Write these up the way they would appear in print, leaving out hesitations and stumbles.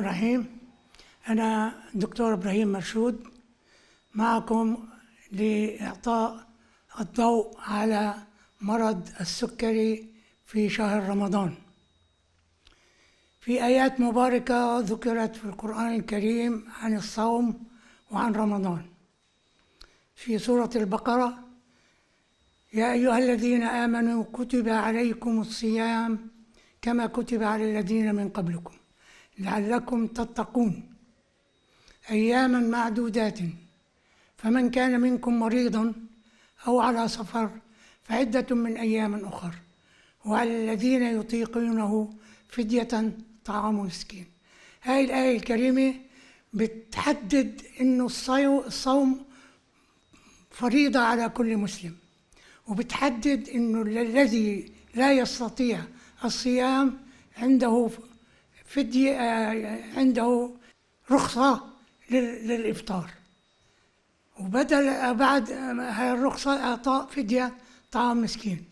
الرحيم. أنا دكتور إبراهيم مرشود معكم لإعطاء الضوء على مرض السكري في شهر رمضان. في آيات مباركة ذكرت في القرآن الكريم عن الصوم وعن رمضان. في سورة البقرة: يا أيها الذين آمنوا كتب عليكم الصيام كما كتب على الذين من قبلكم لعلكم تتقون أياما معدودات، فمن كان منكم مريضا أو على سفر فعدة من أيام أخر، وعلى الذين يطيقونه فدية طعام مسكين. هذه الآية الكريمة بتحدد إنه الصوم فريضة على كل مسلم، وبتحدد إنه الذي لا يستطيع الصيام عنده فدية، عنده رخصة للإفطار، وبدل بعد هاي الرخصة إعطاء فدية طعام مسكين.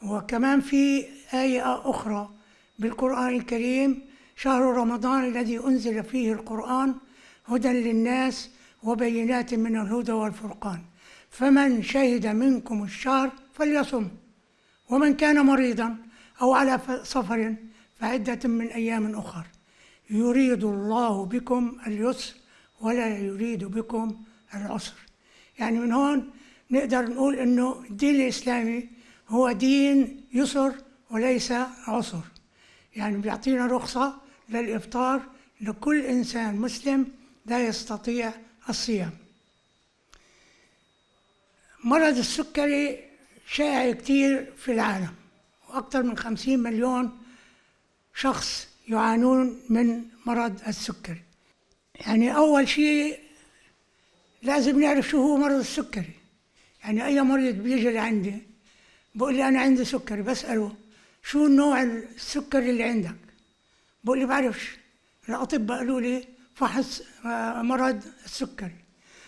وكمان في آية أخرى بالقرآن الكريم: شهر رمضان الذي أنزل فيه القرآن هدى للناس وبينات من الهدى والفرقان، فمن شهد منكم الشهر فليصم، ومن كان مريضا أو على سفر فعدة من أيام أخر، يريد الله بكم اليسر ولا يريد بكم العسر. يعني من هون نقدر نقول إنه الدين الإسلامي هو دين يسر وليس عسر، يعني بيعطينا رخصة للإفطار لكل إنسان مسلم لا يستطيع الصيام. مرض السكري شائع كتير في العالم، وأكثر من 50 مليون شخص يعانون من مرض السكري. يعني أول شيء لازم نعرف شو هو مرض السكري. يعني أي مريض بيجي لعندي بقول لي أنا عندي سكري، بسأله شو نوع السكري اللي عندك؟ بقول لي بعرفش. الأطباء قالوا لي فحص مرض السكري.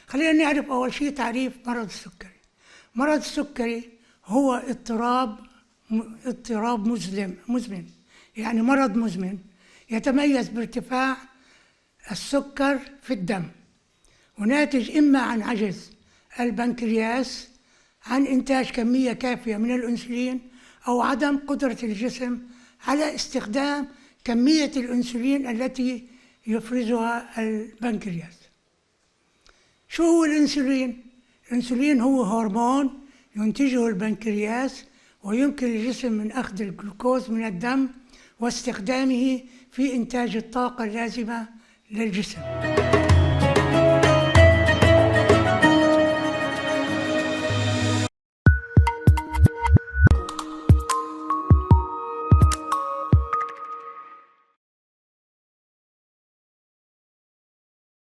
خلينا نعرف أول شيء تعريف مرض السكري. مرض السكري هو اضطراب مزمن، يعني مرض مزمن يتميز بارتفاع السكر في الدم، وناتج إما عن عجز البنكرياس عن إنتاج كمية كافية من الأنسولين، أو عدم قدرة الجسم على استخدام كمية الأنسولين التي يفرزها البنكرياس. شو هو الأنسولين؟ الأنسولين هو هرمون ينتجه البنكرياس، ويمكن للجسم من أخذ الجلوكوز من الدم واستخدامه في إنتاج الطاقة اللازمة للجسم.